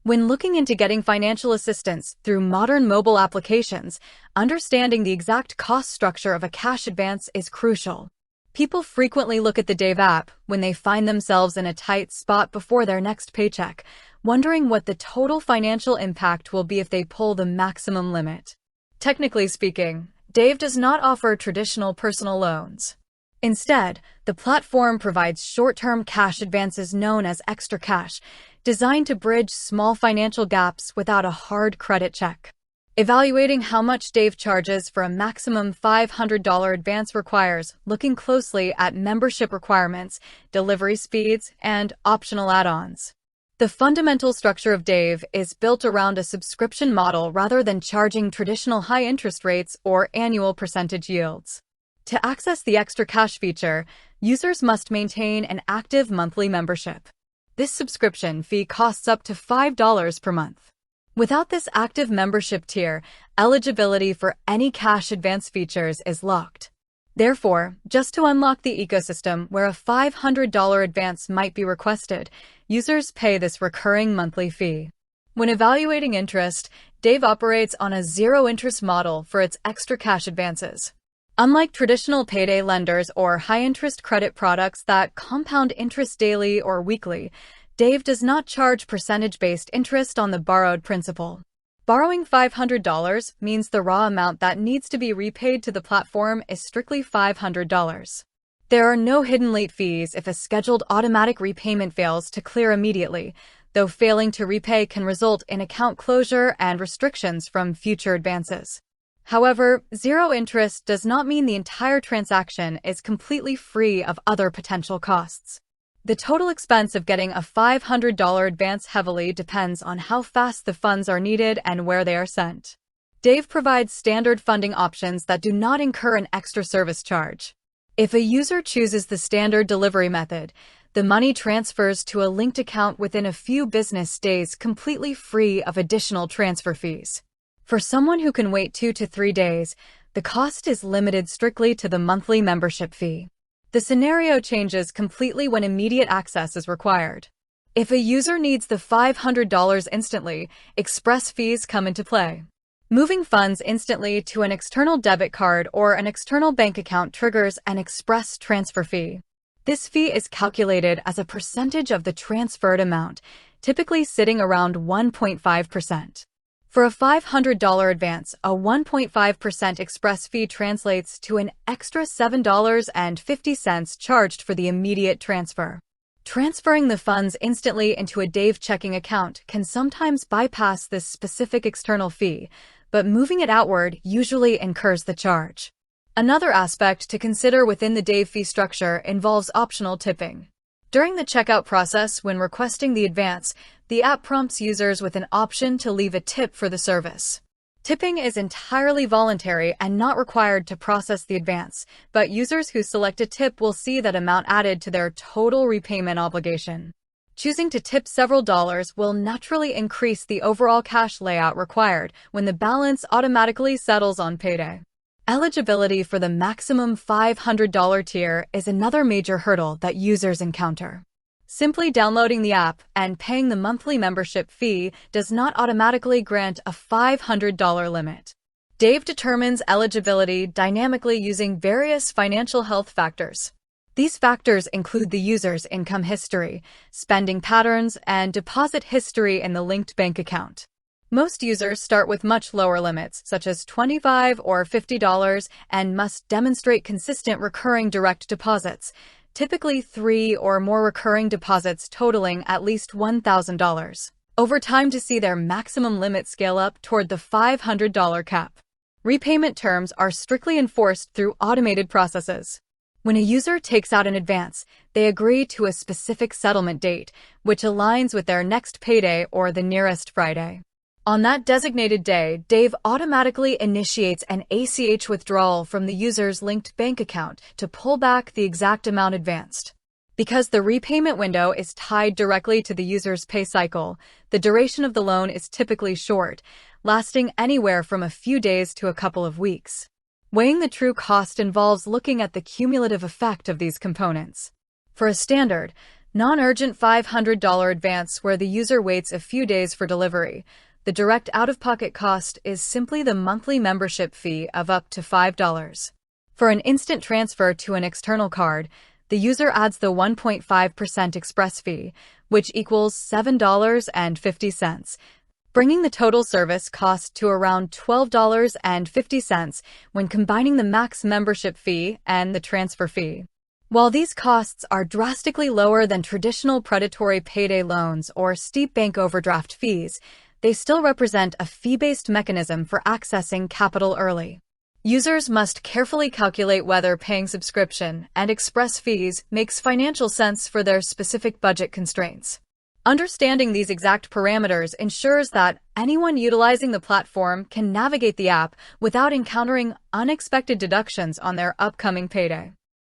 When looking into getting financial assistance through modern mobile applications, understanding the exact cost structure of a cash advance is crucial. People frequently look at the Dave app when they find themselves in a tight spot before their next paycheck, wondering what the total financial impact will be if they pull the maximum limit. Technically speaking, Dave does not offer traditional personal loans. Instead, the platform provides short-term cash advances known as extra cash, designed to bridge small financial gaps without a hard credit check. Evaluating how much Dave charges for a maximum $500 advance requires looking closely at membership requirements, delivery speeds, and optional add-ons. The fundamental structure of Dave is built around a subscription model rather than charging traditional high interest rates or annual percentage yields. To access the extra cash feature, users must maintain an active monthly membership. This subscription fee costs up to $5 per month. Without this active membership tier, eligibility for any cash advance features is locked. Therefore, just to unlock the ecosystem where a $500 advance might be requested, users pay this recurring monthly fee. When evaluating interest, Dave operates on a zero-interest model for its extra cash advances. Unlike traditional payday lenders or high-interest credit products that compound interest daily or weekly, Dave does not charge percentage-based interest on the borrowed principal. Borrowing $500 means the raw amount that needs to be repaid to the platform is strictly $500. There are no hidden late fees if a scheduled automatic repayment fails to clear immediately, though failing to repay can result in account closure and restrictions from future advances. However, zero interest does not mean the entire transaction is completely free of other potential costs. The total expense of getting a $500 advance heavily depends on how fast the funds are needed and where they are sent. Dave provides standard funding options that do not incur an extra service charge. If a user chooses the standard delivery method, the money transfers to a linked account within a few business days completely free of additional transfer fees. For someone who can wait 2 to 3 days, the cost is limited strictly to the monthly membership fee. The scenario changes completely when immediate access is required. If a user needs the $500 instantly, express fees come into play. Moving funds instantly to an external debit card or an external bank account triggers an express transfer fee. This fee is calculated as a percentage of the transferred amount, typically sitting around 1.5%. For a $500 advance, a 1.5% express fee translates to an extra $7.50 charged for the immediate transfer. Transferring the funds instantly into a Dave checking account can sometimes bypass this specific external fee, but moving it outward usually incurs the charge. Another aspect to consider within the Dave fee structure involves optional tipping. During the checkout process, when requesting the advance, the app prompts users with an option to leave a tip for the service. Tipping is entirely voluntary and not required to process the advance, but users who select a tip will see that amount added to their total repayment obligation. Choosing to tip several dollars will naturally increase the overall cash layout required when the balance automatically settles on payday. Eligibility for the maximum $500 tier is another major hurdle that users encounter. Simply downloading the app and paying the monthly membership fee does not automatically grant a $500 limit. Dave determines eligibility dynamically using various financial health factors. These factors include the user's income history, spending patterns, and deposit history in the linked bank account. Most users start with much lower limits, such as $25 or $50, and must demonstrate consistent recurring direct deposits, typically 3 or more recurring deposits totaling at least $1,000, over time to see their maximum limit scale up toward the $500 cap. Repayment terms are strictly enforced through automated processes. When a user takes out an advance, they agree to a specific settlement date, which aligns with their next payday or the nearest Friday. On that designated day, Dave automatically initiates an ACH withdrawal from the user's linked bank account to pull back the exact amount advanced. Because the repayment window is tied directly to the user's pay cycle, the duration of the loan is typically short, lasting anywhere from a few days to a couple of weeks. Weighing the true cost involves looking at the cumulative effect of these components. For a standard, Non-urgent $500 advance where the user waits a few days for delivery. The direct out-of-pocket cost is simply the monthly membership fee of up to $5. For an instant transfer to an external card, the user adds the 1.5% express fee, which equals $7.50, bringing the total service cost to around $12.50 when combining the max membership fee and the transfer fee. While these costs are drastically lower than traditional predatory payday loans or steep bank overdraft fees, they still represent a fee-based mechanism for accessing capital early. Users must carefully calculate whether paying subscription and express fees makes financial sense for their specific budget constraints. Understanding these exact parameters ensures that anyone utilizing the platform can navigate the app without encountering unexpected deductions on their upcoming payday.